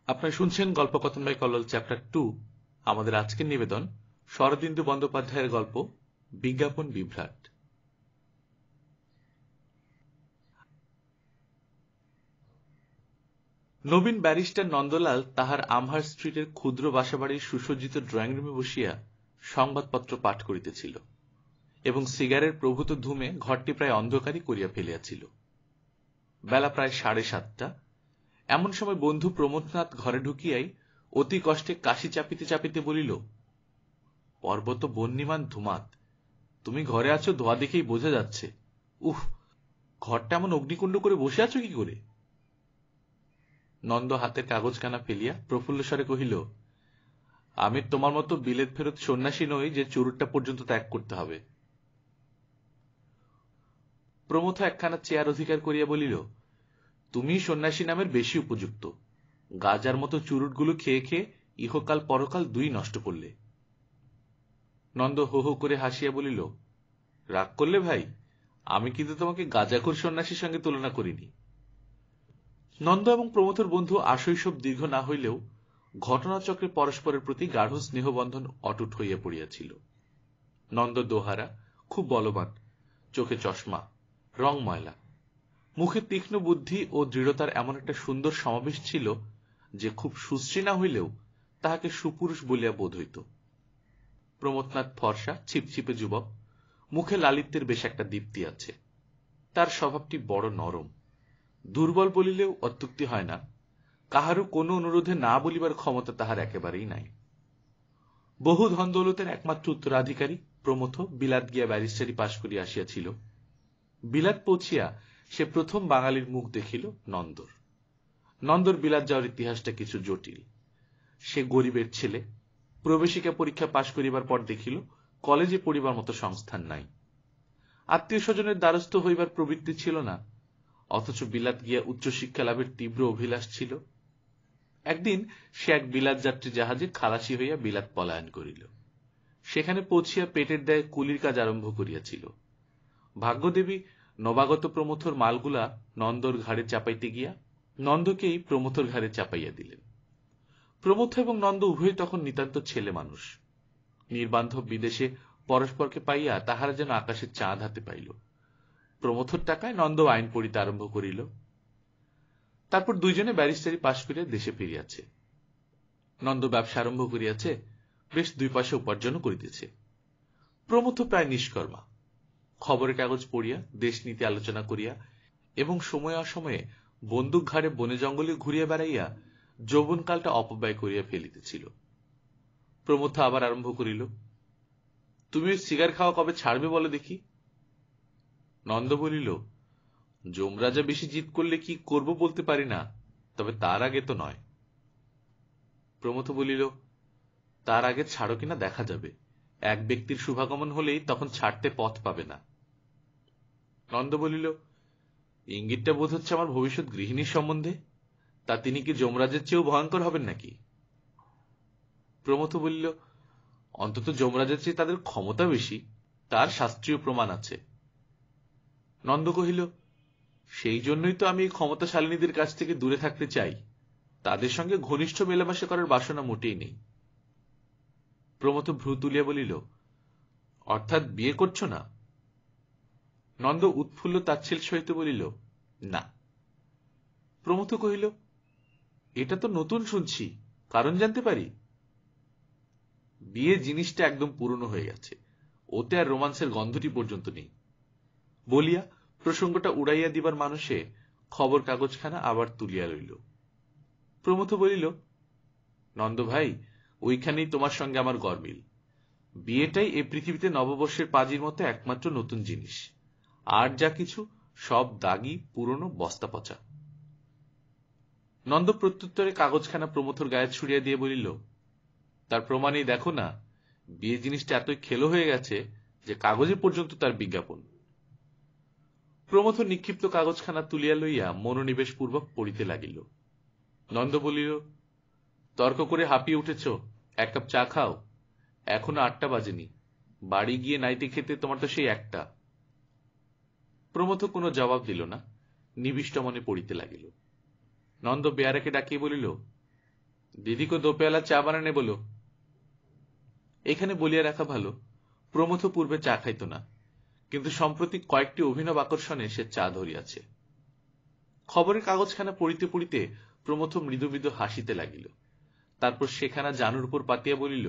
আপনারা শুনছেন গল্পকথন by Kallol chapter 2। আমাদের আজকের নিবেদন শরদিন্দু বন্দ্যোপাধ্যায়ের গল্প বিজ্ঞাপন বিভ্রাট। নবীন ব্যারিস্টার নন্দলাল তাহার আমহার স্ট্রিটের ক্ষুদ্র বাসাবাড়ির সুসজ্জিত ড্রয়িং রুমে বসিয়া সংবাদপত্র পাঠ করিতেছিল এবং সিগারের প্রভূত ধূমে ঘরটি প্রায় অন্ধকারই করিয়া ফেলিয়াছিল। বেলা প্রায় 7:30। এমন সময় বন্ধু প্রমথনাথ ঘরে ঢুকিয়াই অতি কষ্টে কাশি চাপিতে চাপিতে বলিল, পর্বত বন্যিমান ধুমাত, তুমি ঘরে আছো ধোয়া দেখেই বোঝা যাচ্ছে। উফ, ঘরটা এমন অগ্নিকুণ্ড করে বসে আছো কি করে? নন্দ হাতের কাগজখানা ফেলিয়া প্রফুল্ল স্বরে কহিল, আমি তোমার মতো বিলেত ফেরত সন্ন্যাসী নই যে চুরুটটা পর্যন্ত ত্যাগ করতে হবে। প্রমথ একখানা চেয়ার অধিকার করিয়া বলিল, তুমি সন্ন্যাসী নামের বেশি উপযুক্ত। গাজার মতো চুরুটগুলো খেয়ে খেয়ে ইহকাল পরকাল দুই নষ্ট করলে। নন্দ হো হো করে হাসিয়া বলিল, রাগ করলে ভাই? আমি কিন্তু তোমাকে গাজাখোর সন্ন্যাসীর সঙ্গে তুলনা করিনি। নন্দ এবং প্রমথর বন্ধু আশৈশব দীর্ঘ না হইলেও ঘটনাচক্রে পরস্পরের প্রতি গাঢ় স্নেহবন্ধন অটুট হইয়া পড়িয়াছিল। নন্দ দোহারা, খুব বলবান, চোখে চশমা, রং ময়লা, মুখে তীক্ষ্ণ বুদ্ধি ও দৃঢ়তার এমন একটা সুন্দর সমাবেশ ছিল যে খুব সুশ্রী না হইলেও তাহাকে সুপুরুষ বলিয়া বোধ হইত। প্রমথনাথ ফর্সা, ছিপছিপে যুবক, মুখে লালিত্যের বেশ একটা দীপ্তি আছে। তার স্বভাবটি বড় নরম, দুর্বল বলিলেও অত্যুক্তি হয় না। কাহারও কোনো অনুরোধে না বলিবার ক্ষমতা তাহার একেবারেই নাই। বহু ধন দৌলতের একমাত্র উত্তরাধিকারী প্রমথ বিলাত গিয়া ব্যারিস্টারি পাশ করিয়া আসিয়াছিল। বিলাত পৌঁছিয়া সে প্রথম বাঙালির মুখ দেখিল নন্দর। নন্দর বিলাত যাওয়ার ইতিহাসটা কিছু জটিল। সে গরিবের ছেলে, প্রবেশিকা পরীক্ষা পাশ করিবার পর দেখিল কলেজে পড়িবার মতো সংস্থান নাই। আত্মীয় স্বজনের দ্বারস্থ হইবার প্রবৃত্তি ছিল না, অথচ বিলাত গিয়া উচ্চশিক্ষা লাভের তীব্র অভিলাষ ছিল। একদিন সে এক বিলাত যাত্রী জাহাজে খালাসি হইয়া বিলাত পলায়ন করিল। সেখানে পৌঁছিয়া পেটের দায়ে কুলির কাজ আরম্ভ করিয়াছিল। ভাগ্যদেবী নবাগত প্রমথর মালগুলা নন্দর ঘাড়ে চাপাইতে গিয়া নন্দকেই প্রমথর ঘাড়ে চাপাইয়া দিলেন। প্রমথ এবং নন্দ উভয় তখন নিতান্ত ছেলে মানুষ। নির্বান্ধব বিদেশে পরস্পরকে পাইয়া তাহারা যেন আকাশের চাঁদ হাতে পাইল। প্রমথর টাকায় নন্দ আইন পড়িতে আরম্ভ করিল। তারপর দুইজনে ব্যারিস্টারি পাশ করিয়া দেশে ফিরিয়াছে। নন্দ ব্যবসা আরম্ভ করিয়াছে, বেশ 2 পয়সা উপার্জনও করিতেছে। প্রমথ প্রায় নিষ্কর্মা, খবরের কাগজ পড়িয়া দেশ নীতি আলোচনা করিয়া এবং সময়ে অসময়ে বন্দুক ঘাড়ে বনে জঙ্গলে ঘুরিয়া বেড়াইয়া যৌবনকালটা অপব্যয় করিয়া ফেলিতেছিল। প্রমথ আবার আরম্ভ করিল, তুমি ওই সিগার খাওয়া কবে ছাড়বে বলো দেখি? নন্দ বলিল, যমরাজা বেশি জিদ করলে কি করব বলতে পারি না, তবে তার আগে তো নয়। প্রমথ বলিল, তার আগে ছাড়ো কিনা দেখা যাবে। এক ব্যক্তির শুভাগমন হলেই তখন ছাড়তে পথ পাবে না। নন্দ বলিল, ইঙ্গিতটা বোধ হচ্ছে আমার ভবিষ্যৎ গৃহিণীর সম্বন্ধে। তা তিনি কি যমরাজের চেয়েও ভয়ঙ্কর হবেন নাকি? প্রমথ বলিল, অন্তত যমরাজের চেয়ে তাদের ক্ষমতা বেশি, তার শাস্ত্রীয় প্রমাণ আছে। নন্দ কহিল, সেই জন্যই তো আমি এই ক্ষমতাশালিনীদের কাছ থেকে দূরে থাকতে চাই। তাদের সঙ্গে ঘনিষ্ঠ মেলামেশা করার বাসনা মোটেই নেই। প্রমথ ভ্রু তুলিয়া বলিল, অর্থাৎ বিয়ে করছ না? নন্দ উৎফুল্ল তাচ্ছিল্য সহিত বলিল, না। প্রমথ কহিল, এটা তো নতুন শুনছি, কারণ জানতে পারি? বিয়ে জিনিসটা একদম পুরনো হয়ে গেছে, ওতে আর রোমান্সের গন্ধটি পর্যন্ত নেই। বলিয়া প্রসঙ্গটা উড়াইয়া দিবার মানুষে খবর কাগজখানা আবার তুলিয়া লইল। প্রমথ বলিল, নন্দ ভাই, ওইখানেই তোমার সঙ্গে আমার গরমিল। বিয়েটাই এ পৃথিবীতে নববর্ষের পাজির মতো একমাত্র নতুন জিনিস, আর যা কিছু সব দাগি, পুরনো, বস্তা পচা। নন্দ প্রত্যুত্তরে কাগজখানা প্রমথর গায়ে ছুড়িয়া দিয়ে বলিল, তার প্রমাণেই দেখো না, বিয়ে জিনিসটা এতই খেলো হয়ে গেছে যে কাগজে পর্যন্ত তার বিজ্ঞাপন। প্রমথ নিক্ষিপ্ত কাগজখানা তুলিয়া লইয়া মনোনিবেশ পূর্বক পড়িতে লাগিল। নন্দ বলিল, তর্ক করে হাঁপিয়ে উঠেছ, এক কাপ চা খাও। এখনো 8টা বাজেনি, বাড়ি গিয়ে নাইতে খেতে তোমার তো সেই 1টা। প্রমথ কোনো জবাব দিল না, নিবিষ্ট মনে পড়িতে লাগিল। নন্দ বেয়ারাকে ডাকিয়ে বলিল, दीदी को 2 प्याला चा बानाने बोलो। এখানে বলিয়া রাখা ভালো, প্রমথ পূর্বে চা খাইত না, কিন্তু সম্প্রতি কয়েকটি অভিনব আকর্ষণে সে চা ধরিয়াছে। খবরের কাগজখানা পড়িতে পড়িতে প্রমথ মৃদু মৃদু হাসিতে লাগিল। তারপর সেখানা জানুর উপর পাতিয়া বলিল,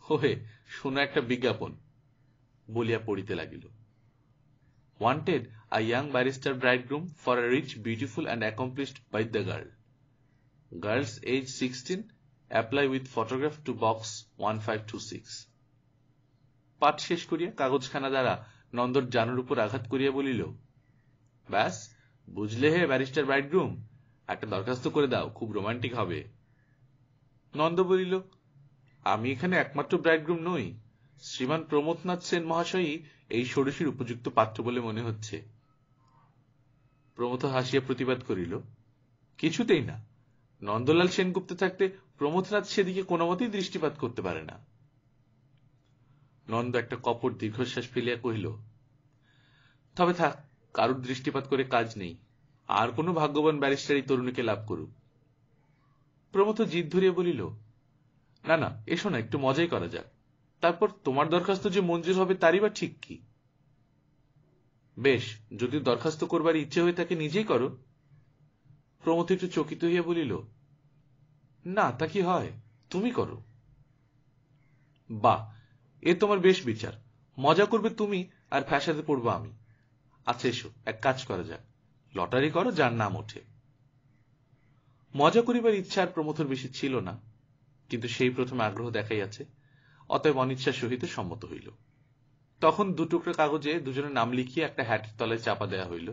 হোহে, শোনা একটা বিজ্ঞাপন, বলিয়া পড়িতে লাগিল। Wanted a young barrister bridegroom for a rich, beautiful and accomplished by the girl. Girls age 16, apply with photograph to box 1526। পাঠ শেষ করিয়া কাগজখানা দ্বারা নন্দর জানুর উপর আঘাত করিয়া বলিল, ব্যাস, বুঝলে হে ব্যারিস্টার ব্রাইডগ্রুম, একটা দরখাস্ত করে দাও, খুব রোমান্টিক হবে। নন্দ বলিল, আমি এখানে একমাত্র ব্রাইডগ্রুম নই, শ্রীমান প্রমথনাথ সেন মহাশয়ই এই ষোড়শীর উপযুক্ত পাত্র বলে মনে হচ্ছে। প্রমথ হাসিয়া প্রতিবাদ করিল, কিছুতেই না, নন্দলাল সেনগুপ্ত থাকতে প্রমথনাথ সেদিকে কোনো মতেই দৃষ্টিপাত করতে পারে না। নন্দ একটা কপট দীর্ঘশ্বাস ফেলিয়া কহিল, তবে থাক, কারুর দৃষ্টিপাত করে কাজ নেই, আর কোনো ভাগ্যবান ব্যারিস্টার এই তরুণীকে লাভ করুক। প্রমথ জিদ ধরিয়া বলিল, না না, এসো না, একটু মজাই করা যাক, তারপর তোমার দরখাস্ত যে মঞ্জুর হবে তারই বা ঠিক কি? বেশ, যদি দরখাস্ত করবার ইচ্ছে হয়ে থাকে নিজেই করো। প্রমথ একটু চকিত হইয়া বলিল, না, তা কি হয়, তুমি করো। বাহ, এ তোমার বেশ বিচার, মজা করবে তুমি আর ফ্যাসাদে পড়বো আমি। আচ্ছা এসো, এক কাজ করা যাক, লটারি করো, যার নাম ওঠে। মজা করিবার ইচ্ছা আর প্রমথর বেশি ছিল না, কিন্তু সেই প্রথমে আগ্রহ দেখাইয়াছে, অতএব অনিচ্ছার সহিত সম্মত হইল। তখন 2 টুকরা কাগজে দুজনের নাম লিখিয়া একটা হ্যাটের তলায় চাপা দেয়া হইল।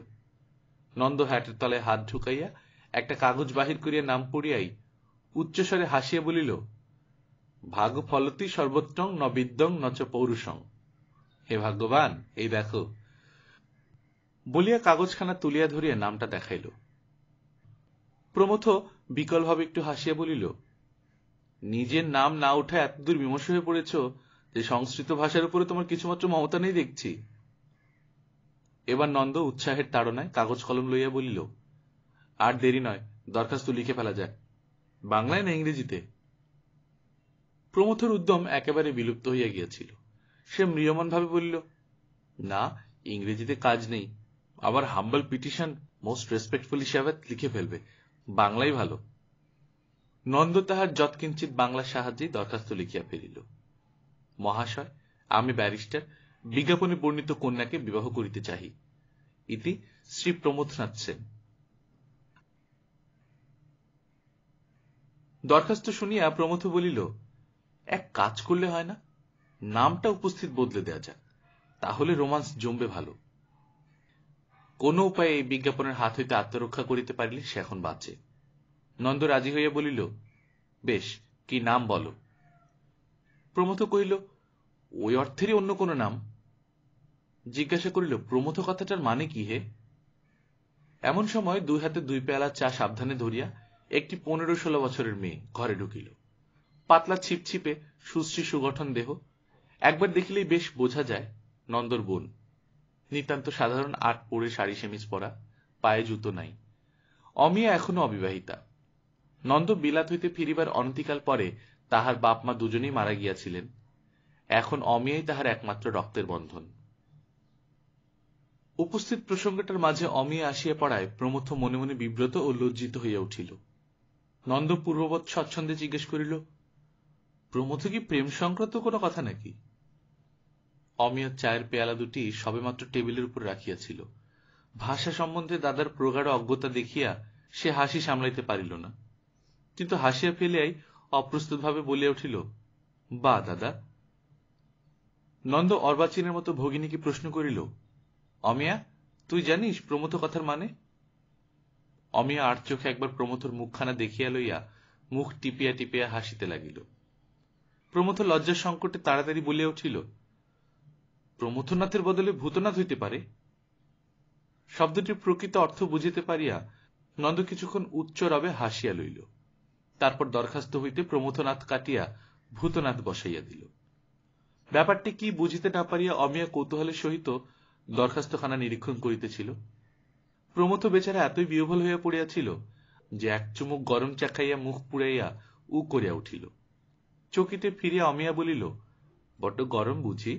নন্দ হ্যাটের তলায় হাত ঢুকাইয়া একটা কাগজ বাহির করিয়া নাম পড়িয়াই উচ্চস্বরে হাসিয়া বলিল, ভাগ ফলতি সর্বত্রং ন বিদ্যং নচ পৌরুষং। হে ভাগ্যবান, এই দেখো, বলিয়া কাগজখানা তুলিয়া ধরিয়া নামটা দেখাইল। প্রমথ বিকলভাবে একটু হাসিয়া বলিল, নিজের নাম না উঠা এতদূর বিমর্ষ হয়ে পড়েছ যে সংস্কৃত ভাষার উপরে তোমার কিছুমাত্র মমতা নেই দেখছি। এবার নন্দ উৎসাহের তাড়নায় কাগজ কলম লইয়া বলিল, আর দেরি নয়, দরখাস্ত লিখে ফেলা যাক, বাংলায় না ইংরেজিতে? প্রমথর উদ্যম একেবারে বিলুপ্ত হইয়া গিয়াছিল। সে ম্রিয়মান ভাবে বলিল, না, ইংরেজিতে কাজ নেই, আবার হাম্বল পিটিশন মোস্ট রেসপেক্টফুলি সেবাত লিখে ফেলবে, বাংলাই ভালো। নন্দ তাহার যৎকিঞ্চিত বাংলার সাহায্যে দরখাস্ত লিখিয়া ফেলিল, মহাশয়, আমি ব্যারিস্টার, বিজ্ঞাপনে বর্ণিত কন্যাকে বিবাহ করিতে চাহি, ইতি শ্রী প্রমথনাথ সেন। দরখাস্ত শুনিয়া প্রমথ বলিল, এক কাজ করলে হয় না, নামটা উপস্থিত বদলে দেয়া যাক, তাহলে রোমান্স জমবে ভালো। কোন উপায়ে এই বিজ্ঞাপনের হাত হইতে আত্মরক্ষা করিতে পারিলে সে এখন বাঁচে। নন্দ রাজি হইয়া বলিল, বেশ, কি নাম বলো। প্রমথ কহিল, ওই অর্থেরই অন্য কোন নাম। জিজ্ঞাসা করিল, প্রমথ কথাটার মানে কি হে? এমন সময় 2 হাতে 2 পেয়ালা চা সাবধানে ধরিয়া একটি 15-16 বছরের মেয়ে ঘরে ঢুকিল। পাতলা ছিপছিপে সুশ্রী সুগঠন দেহ, একবার দেখিলেই বেশ বোঝা যায় নন্দর বোন। নিতান্ত সাধারণ 8 পরে শাড়ি সেমিজ পরা, পায়ে জুতো নাই। অমিয়া এখনো অবিবাহিতা। নন্দ বিলাত হইতে ফিরিবার অনতিকাল পরে তাহার বাপ মা দুজনেই মারা গিয়াছিলেন। এখন অমিয়াই তাহার একমাত্র রক্তের বন্ধন। উপস্থিত প্রসঙ্গটার মাঝে অমিয়া আসিয়া পড়ায় প্রমথ মনে মনে বিব্রত ও লজ্জিত হইয়া উঠিল। নন্দ পূর্ববৎ স্বচ্ছন্দে জিজ্ঞেস করিল, প্রমথ কি প্রেম সংক্রান্ত কোনো কথা নাকি? অমিয়া চায়ের পেয়ালা দুটি সবেমাত্র টেবিলের উপর রাখিয়াছিল। ভাষা সম্বন্ধে দাদার প্রগাঢ় অজ্ঞতা দেখিয়া সে হাসি সামলাইতে পারিল না, কিন্তু হাসিয়া ফেলিয়াই অপ্রস্তুতভাবে বলিয়া উঠিল, বা দাদা। নন্দ অর্বাচীনের মতো ভগিনীকে প্রশ্ন করিল, অমিয়া, তুই জানিস প্রমথ কথার মানে? অমিয়া আর চোখে একবার প্রমথর মুখখানা দেখিয়া লইয়া মুখ টিপিয়া টিপিয়া হাসিতে লাগিল। প্রমথ লজ্জার সংকটে তাড়াতাড়ি বলিয়া উঠিল, প্রমথনাথের বদলে ভূতনাথ হইতে পারে। শব্দটির প্রকৃত অর্থ বুঝিতে পারিয়া নন্দ কিছুক্ষণ উচ্চ রবে হাসিয়া লইল। তারপর দরখাস্ত হইতে প্রমথনাথ কাটিয়া ভূতনাথ বসাইয়া দিল। ব্যাপারটি কি বুঝিতে না পারিয়া অমিয়া কৌতূহলের সহিত দরখাস্তখানা নিরীক্ষণ করিতেছিল। প্রমথ বেচারা এতই বিহ্বল হইয়া পড়িয়াছিল যে এক চুমুক গরম চা খাইয়া মুখ পুড়াইয়া উ করিয়া উঠিল। চকিতে ফিরিয়া অমিয়া বলিল, বড্ড গরম বুঝি?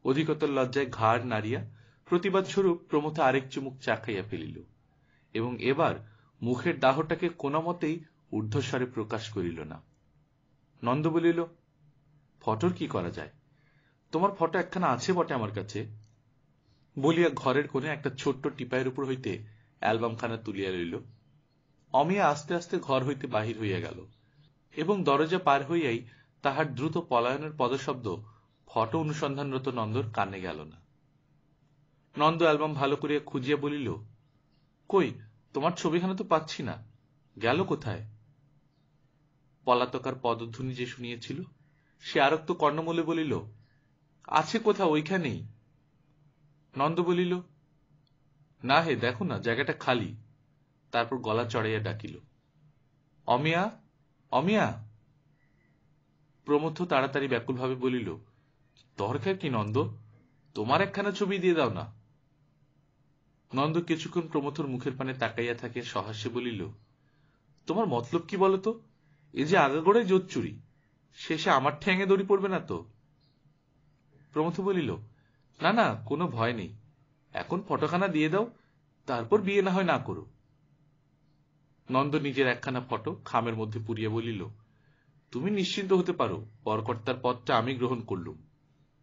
অধিকতর লজ্জায় ঘাড় নাড়িয়া প্রতিবাদ স্বরূপ প্রমথ আরেক চুমুক চা খাইয়া ফেলিল, এবং এবার মুখের দাহটাকে কোনো মতেই ঊর্ধ্বস্বরে প্রকাশ করিল না। নন্দ বলিল, ফটোর কি করা যায়? তোমার ফটো একখানা আছে বটে আমার কাছে, বলিয়া ঘরের কোণে একটা ছোট্ট টিপাইয়ের উপর হইতে অ্যালবামখানা তুলিয়া লইল। অমিয়া আস্তে আস্তে ঘর হইতে বাহির হইয়া গেল, এবং দরজা পার হইয়াই তাহার দ্রুত পলায়নের পদশব্দ ফটো অনুসন্ধানরত নন্দর কানে গেল না। নন্দ অ্যালবাম ভালো করিয়া খুঁজিয়া বলিল, কই, তোমার ছবিখানা তো পাচ্ছি না, গেল কোথায়? পলাতকার পদধ্বনি যে শুনিয়েছিল, সে আরক্ত কর্ণমূলে বলিল, আছে কোথা, ওইখানেই। নন্দ বলিল, না হে, দেখো না, জায়গাটা খালি। তারপর গলা চড়াইয়া ডাকিল, অমিয়া, অমিয়া। প্রমথ তাড়াতাড়ি ব্যাকুলভাবে বলিল, দরকার কি নন্দ? তোমার একখানা ছবি দিয়ে দাও না। নন্দ কিছুক্ষণ প্রমথর মুখের পানে তাকাইয়া থাকিয়া সহাস্যে বলিল, তোমার মতলব কি বলতো? এ যে আগাগোড়াই জোচ্চুরি, শেষে আমার ঠ্যাঙে দড়ি পড়বে না তো? প্রমথ বলিল, না না, কোনো ভয় নেই, এখন ফটোখানা দিয়ে দাও, তারপর বিয়ে না হয় না করো। নন্দ নিজের একখানা ফটো খামের মধ্যে পুরিয়া বলিল, তুমি নিশ্চিন্ত হতে পারো, বরকর্তার পদটা আমি গ্রহণ করলুম,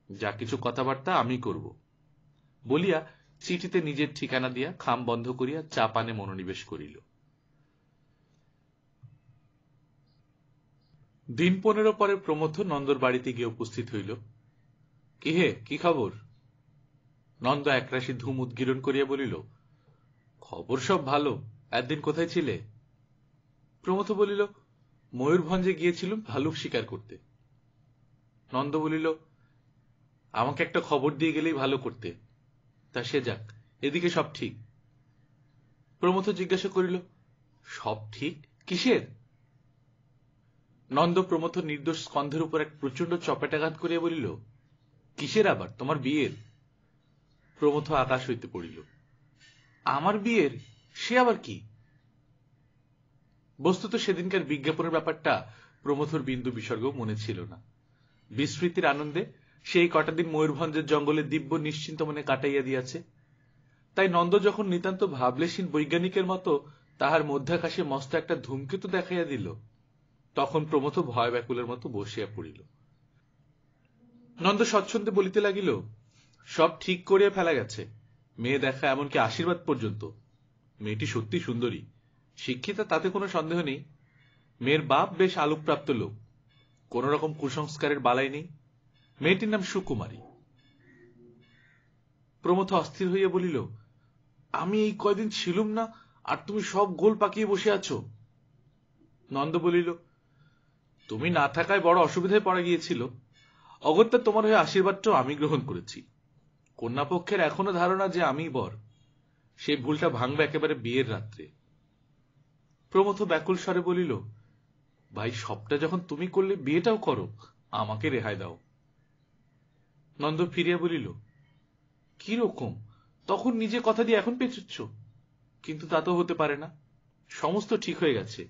যা কিছু কথাবার্তা আমি করব, বলিয়া চিঠিতে নিজের ঠিকানা দিয়া খাম বন্ধ করিয়া চা পানে মনোনিবেশ করিল। দিন 15 পরে প্রমথ নন্দর বাড়িতে গিয়ে উপস্থিত হইল। কি হে, কি খবর? নন্দ একরাশি ধুম উদ্গীরণ করিয়া বলিল, খবর সব ভালো। একদিন কোথায় ছিলে? প্রমথ বলিল, ময়ূরভঞ্জে গিয়েছিলুম ভালুক শিকার করতে। নন্দ বলিল, আমাকে একটা খবর দিয়ে গেলেই ভালো করতে। তা সে যাক, এদিকে সব ঠিক? প্রমথ জিজ্ঞাসা করিল, সব ঠিক কিসের? নন্দ প্রমথ নির্দোষ স্কন্ধের উপর এক প্রচন্ড চপেটাঘাত করিয়া বলিল, কিসের আবার? তোমার বিয়ের। প্রমথ আকাশ হইতে পড়িল, আমার বিয়ের? সে আবার কি? বস্তুত সেদিনকার বিজ্ঞাপনের ব্যাপারটা প্রমথর বিন্দু বিসর্গ মনে ছিল না। বিস্মৃতির আনন্দে সেই কটা দিন ময়ূরভঞ্জের জঙ্গলে দিব্য নিশ্চিন্ত মনে কাটাইয়া দিয়াছে। তাই নন্দ যখন নিতান্ত ভাবলেশীন বৈজ্ঞানিকের মতো তাহার মধ্যাকাশে মস্ত একটা ধূমকেতু দেখাইয়া দিল, তখন প্রমথ ভয় ব্যাকুলের মতো বসিয়া পড়িল। নন্দ স্বচ্ছন্দে বলিতে লাগিল, সব ঠিক করিয়া ফেলা গেছে, মেয়ে দেখা, এমনকি আশীর্বাদ পর্যন্ত। মেয়েটি সত্যি সুন্দরী, শিক্ষিতা, তাতে কোনো সন্দেহ নেই। মেয়ের বাপ বেশ আলোকপ্রাপ্ত লোক, কোন রকম কুসংস্কারের বালাই নেই। মেয়েটির নাম সুকুমারী। প্রমথ অস্থির হইয়া বলিল, আমি এই কয়দিন ছিলুম না, আর তুমি সব গোল পাকিয়ে বসে আছো। নন্দ বলিল, তুমি না থাকায় বড় অসুবিধায় পড়া গিয়েছিল, অগত্যা তোমার হয়ে আশীর্বাদটাও আমি গ্রহণ করেছি। কন্যাপক্ষের এখনো ধারণা যে আমি বর, সেই ভুলটা ভাঙবে একেবারে বিয়ের রাত্রে। প্রমথ ব্যাকুল স্বরে বলিল, ভাই, সবটা যখন তুমি করলে, বিয়েটাও করো, আমাকে রেহাই দাও। নন্দ ফিরিয়া বলিল, কি রকম, তখন নিজে কথা দিয়ে এখন পেঁচুচ্ছ? কিন্তু তা তো হতে পারে না, সমস্ত ঠিক হয়ে গেছে,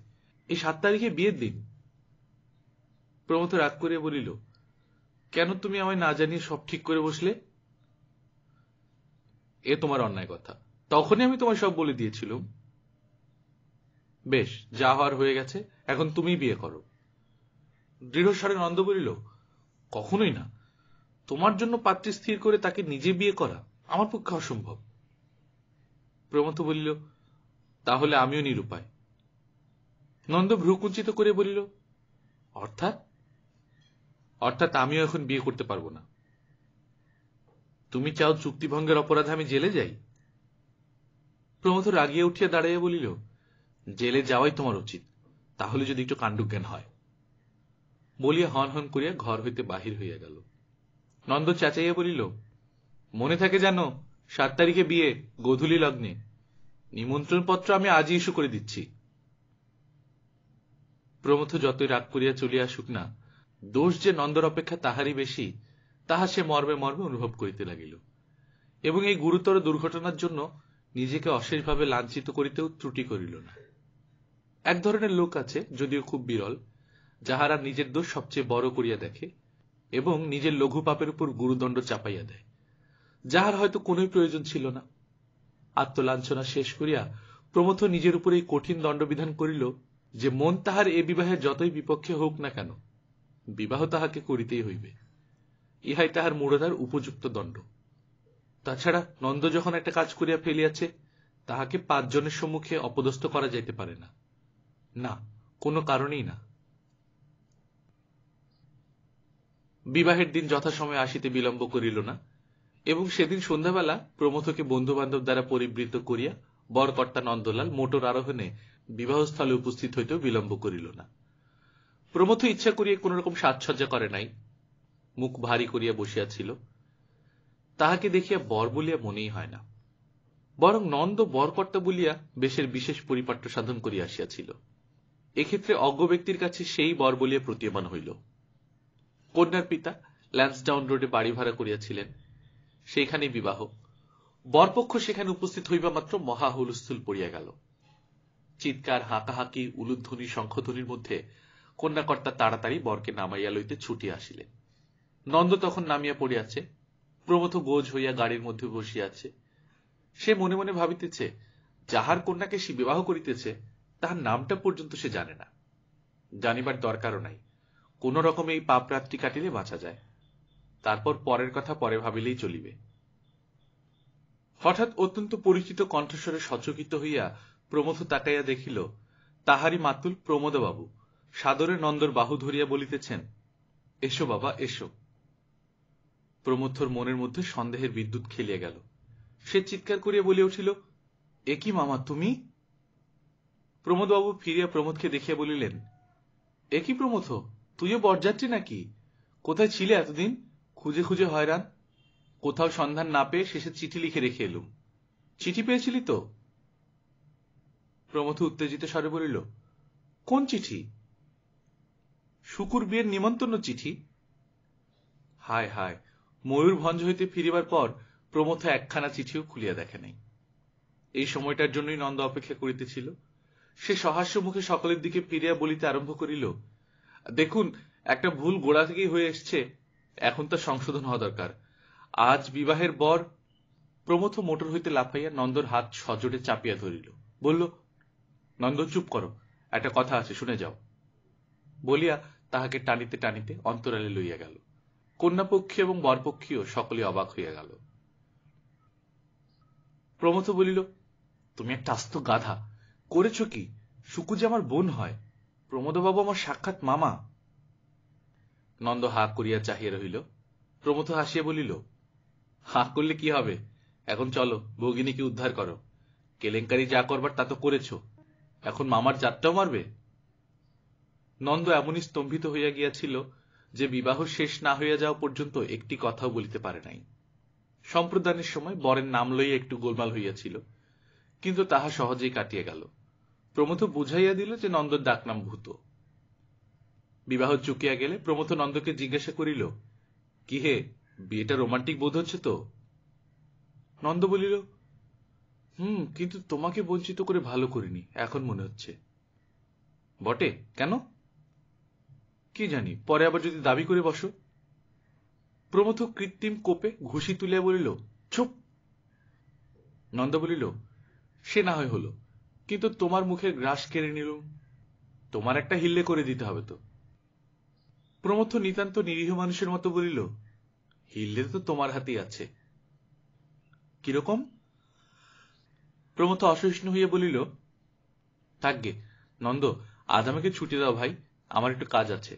এই 7 তারিখে বিয়ের দিন। প্রমথ রাগ করিয়া বলিল, কেন তুমি আমায় না জানিয়ে সব ঠিক করে বসলে? এ তোমার অন্যায় কথা, তখনই আমি তোমায় সব বলে দিয়েছিলাম। বেশ, যা হওয়ার হয়ে গেছে, এখন তুমি বিয়ে করো। দৃঢ় স্বরে নন্দ বলিল, কখনোই না, তোমার জন্য পাত্রী স্থির করে তাকে নিজে বিয়ে করা আমার পক্ষে অসম্ভব। প্রমথ বলিল, তাহলে আমিও নিরুপায়। নন্দ ভ্রুকুঞ্চিত করে বলিল, অর্থাৎ? অর্থাৎ আমিও এখন বিয়ে করতে পারবো না। তুমি চাও চুক্তিভঙ্গের অপরাধে আমি জেলে যাই? প্রমথ রাগিয়া উঠিয়া দাঁড়াইয়া বলিল, জেলে যাওয়াই তোমার উচিত, তাহলে যদি একটু কাণ্ডজ্ঞান হয়। বলিয়া হন হন করিয়া ঘর হইতে বাহির হইয়া গেল। নন্দ চেঁচাইয়া বলিল, মনে থাকে জানো, 7 তারিখে বিয়ে, গোধূলি লগ্নে। নিমন্ত্রণ পত্র আমি আজই ইস্যু করে দিচ্ছি। প্রমথ যতই রাগ করিয়া চলিয়া আসুক না, দোষ যে নন্দর অপেক্ষা তাহারই বেশি, তাহা সে মর্মে মর্মে অনুভব করিতে লাগিল, এবং এই গুরুতর দুর্ঘটনার জন্য নিজেকে অশেষভাবে লাঞ্ছিত করিতেও ত্রুটি করিল না। এক ধরনের লোক আছে, যদিও খুব বিরল, যাহারা নিজের দোষ সবচেয়ে বড় করিয়া দেখে এবং নিজের লঘু পাপের উপর গুরুদণ্ড চাপাইয়া দেয়, যাহার হয়তো কোনোই প্রয়োজন ছিল না। আত্মলাঞ্ছনা শেষ করিয়া প্রমথ নিজের উপর এই কঠিন দণ্ডবিধান করিল যে মন তাহার এ বিবাহের যতই বিপক্ষে হোক না কেন, বিবাহ তাহাকে করিতেই হইবে। ইহাই তাহার মূঢ়তার উপযুক্ত দণ্ড। তাছাড়া নন্দ যখন একটা কাজ করিয়া ফেলিয়াছে, তাহাকে 5 জনের সম্মুখে অপদস্থ করা যাইতে পারে না, না, কোনো কারণেই না। বিবাহের দিন যথাসময়ে আসিতে বিলম্ব করিল না এবং সেদিন সন্ধ্যাবেলা প্রমথকে বন্ধু বান্ধব দ্বারা পরিবৃত করিয়া বরকর্তা নন্দলাল মোটর আরোহণে বিবাহস্থলে উপস্থিত হইতেও বিলম্ব করিল না। প্রমথ ইচ্ছা করিয়া কোন রকম সাজসজ্জা করে নাই, মুখ ভারী করিয়া বসিয়াছিল। তাহাকে দেখিয়া বর বলিয়া মনেই হয় না, বরং নন্দ বরকর্তা বলিয়া বেশের বিশেষ পরিপাট্য সাধন করিয়া আসিয়াছিল। এক্ষেত্রে অজ্ঞ ব্যক্তির কাছে সেই বর বলিয়া প্রতীয়মান হইল। কন্যার পিতা ল্যান্সডাউন রোডে বাড়ি ভাড়া করিয়াছিলেন, সেইখানে বিবাহ। বরপক্ষ সেখানে উপস্থিত হইবা মাত্র মহা হুলস্থুল পড়িয়া গেল। চিৎকার, হাঁকাহাঁকি, উলুধ্বনি, শঙ্খধ্বনির মধ্যে কন্যাকর্তা তাড়াতাড়ি বরকে নামাইয়া লইতে ছুটিয়া আসিলেন। নন্দ তখন নামিয়া পড়িয়াছে, প্রমথ গোজ হইয়া গাড়ির মধ্যে বসিয়াছে। সে মনে মনে ভাবিতেছে, যাহার কন্যাকে সে বিবাহ করিতেছে তাহার নামটা পর্যন্ত সে জানে না। জানিবার দরকারও নাই, কোন রকমে এই পাপ রাত্রি কাটিলে বাঁচা যায়, তারপর পরের কথা পরে ভাবিলেই চলিবে। হঠাৎ অত্যন্ত পরিচিত কণ্ঠস্বরে সচকিত হইয়া প্রমথ তাকাইয়া দেখিল, তাহারই মাতুল প্রমোদবাবু সাদরে নন্দর বাহু ধরিয়া বলিতেছেন, এসো বাবা, এসো। প্রমথর মনের মধ্যে সন্দেহের বিদ্যুৎ খেলিয়া গেল। সে চিৎকার করিয়া বলিয়া উঠিল, এ কি মামা, তুমি? প্রমোদবাবু ফিরিয়া প্রমোদকে দেখিয়া বলিলেন, এ কি প্রমথ, তুইও বরযাত্রী নাকি? কোথায় ছিলে এতদিন? খুঁজে খুঁজে হয়রান, কোথাও সন্ধান না পেয়ে শেষে চিঠি লিখে রেখে এলুম। চিঠি পেয়েছিলি তো? প্রমথ উত্তেজিত স্বরে বলিল, কোন চিঠি? শুকুর বিয়ের নিমন্ত্রণ চিঠি। হায় হায়, ময়ূরভঞ্জ হইতে ফিরিবার পর প্রমথ একখানা চিঠিও খুলিয়া দেখে নাই। এই সময়টার জন্যই নন্দ অপেক্ষা করিতেছিল। সে সহাস্য মুখে সকলের দিকে ফিরিয়া বলিতে আরম্ভ করিল, দেখুন, একটা ভুল গোড়া থেকেই হয়ে এসছে, এখন তা সংশোধন হওয়া দরকার। আজ বিবাহের বর। প্রমথ মোটর হইতে লাফাইয়া নন্দর হাত সজোরে চাপিয়া ধরিল, বলল, নন্দ, চুপ করো, একটা কথা আছে, শুনে যাও। বলিয়া তাহাকে টানিতে টানিতে অন্তরালে লইয়া গেল। কন্যাপক্ষী এবং বরপক্ষীও সকলে অবাক হইয়া গেল। প্রমথ বলিল, তুমি একটা আস্ত গাধা, করেছ কি? শুকু যে আমার বোন হয়, প্রমোদবাবু আমার সাক্ষাৎ মামা। নন্দ হা করিয়া চাহিয়া রহিল। প্রমথ হাসিয়া বলিল, হা করলে কি হবে, এখন চলো, ভগিনীকে উদ্ধার করো। কেলেঙ্কারি যা করবার তা তো করেছ, এখন মামার জাতটাও মারবে? নন্দ এমনই স্তম্ভিত হইয়া গিয়াছিল যে বিবাহ শেষ না হইয়া যাওয়া পর্যন্ত একটি কথাও বলিতে পারে নাই। সম্প্রদানের সময় বরের নাম লইয়া একটু গোলমাল হইয়াছিল, কিন্তু তাহা সহজেই কাটিয়া গেল। প্রমথ বুঝাইয়া দিল যে নন্দর ডাকনাম ভূত। বিবাহ চুকিয়া গেলে প্রমথ নন্দকে জিজ্ঞাসা করিল, কি হে, বিয়েটা রোমান্টিক বোধ হচ্ছে তো? নন্দ বলিল, কিন্তু তোমাকে বঞ্চিত করে ভালো করিনি, এখন মনে হচ্ছে। বটে, কেন? কি জানি, পরে আবার যদি দাবি করে বসো। প্রমথ কৃত্রিম কোপে ঘুষি তুলিয়া বলিল, চুপ। নন্দ বলিল, সে না হয় হলো, কিন্তু তোমার মুখের গ্রাস কেড়ে নিলুম, তোমার একটা হিল্লে করে দিতে হবে তো। প্রমথ নিতান্ত নিরীহ মানুষের মতো বলিল, হিল্লে তো তোমার হাতেই আছে। কিরকম? প্রমথ অসহিষ্ণু হইয়া বলিল, থাকগে নন্দ, আজ আমাকে ছুটি দাও ভাই, আমার একটু কাজ আছে।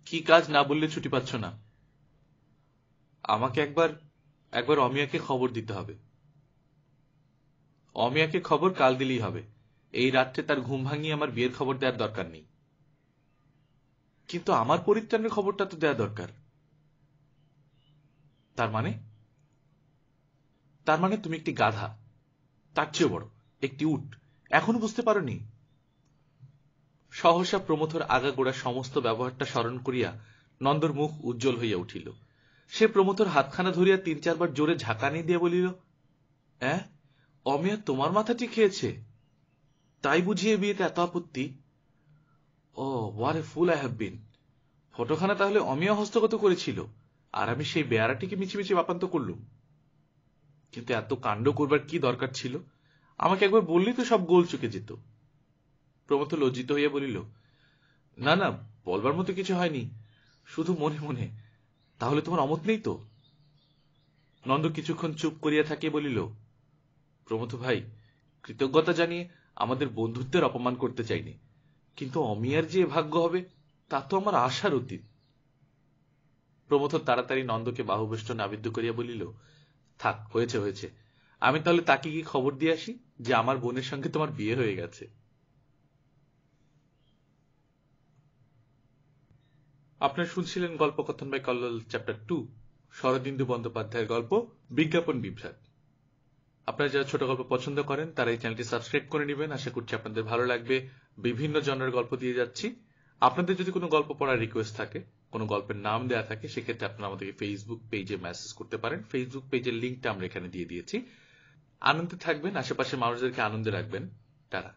কি কাজ না বললে ছুটি পাচ্ছ না? আমাকে একবার অমিয়াকে খবর দিতে হবে। অমিয়াকে খবর কাল দিলেই হবে, এই রাত্রে তার ঘুম ভাঙিয়ে আমার বিয়ের খবর দেওয়ার দরকার নেই। কিন্তু আমার পরিত্রাণের খবরটা তো দেওয়া দরকার। তার মানে তুমি একটি গাধা, তার চেয়েও বড়, একটি উট, এখনো বুঝতে পারোনি? সহসা প্রমথর আগাগোড়া সমস্ত ব্যবহারটা স্মরণ করিয়া নন্দর মুখ উজ্জ্বল হইয়া উঠিল। সে প্রমথর হাতখানা ধরিয়া 3-4 বার জোরে ঝাঁকানি দিয়া বলিল, অমিয়া তোমার মাথাটি খেয়েছে? তাই বুঝিয়ে বিয়েতে এত আপত্তি? Oh what a fool I have been. ফটোখানা তাহলে অমিয়া হস্তগত করেছিল, আর আমি সেই বেয়ারাটিকে মিছিমিছি বাপান্ত করলুম। কিন্তু এত কাণ্ড করবার কি দরকার ছিল? আমাকে একবার বললেই তো সব গোল চুকে যেত। প্রমথ লজ্জিত হইয়া বলিল, না না, বলবার মতো কিছু হয়নি, শুধু মনে মনে। তাহলে তোমার অমত নেই তো? নন্দ কিছুক্ষণ চুপ করিয়া থাকিয়া বলিল, প্রমথ ভাই, কৃতজ্ঞতা জানিয়ে আমাদের বন্ধুত্বের অপমান করতে চাইনি, কিন্তু অমিয়ার যে ভাগ্য হবে তা তো আমার আশার অতীত। প্রমথ তাড়াতাড়ি নন্দকে বাহুবেষ্টনে আবিদ্ধ করিয়া বলিল, থাক, হয়েছে হয়েছে, আমি তাহলে তাকে গিয়ে খবর দিয়ে আসি যে আমার বোনের সঙ্গে তোমার বিয়ে হয়ে গেছে। আপনারা শুনছিলেন গল্পকথন বাই কল্লোল চ্যাপ্টার 2, শরদিন্দু বন্দ্যোপাধ্যায়ের গল্প বিজ্ঞাপন বিভ্রাট। আপনারা যারা ছোট গল্প পছন্দ করেন তারা এই চ্যানেলটি সাবস্ক্রাইব করে নেবেন, আশা করছি আপনাদের ভালো লাগবে। বিভিন্ন জনের গল্প দিয়ে যাচ্ছি। আপনাদের যদি কোনো গল্প পড়ার রিকোয়েস্ট থাকে, কোনো গল্পের নাম দেওয়া থাকে, সেক্ষেত্রে আপনারা আমাদেরকে ফেসবুক পেজে মেসেজ করতে পারেন। ফেসবুক পেজের লিঙ্কটা আমরা এখানে দিয়ে দিয়েছি। আনন্দে থাকবেন, আশেপাশের মানুষদেরকে আনন্দে রাখবেন। টাটা।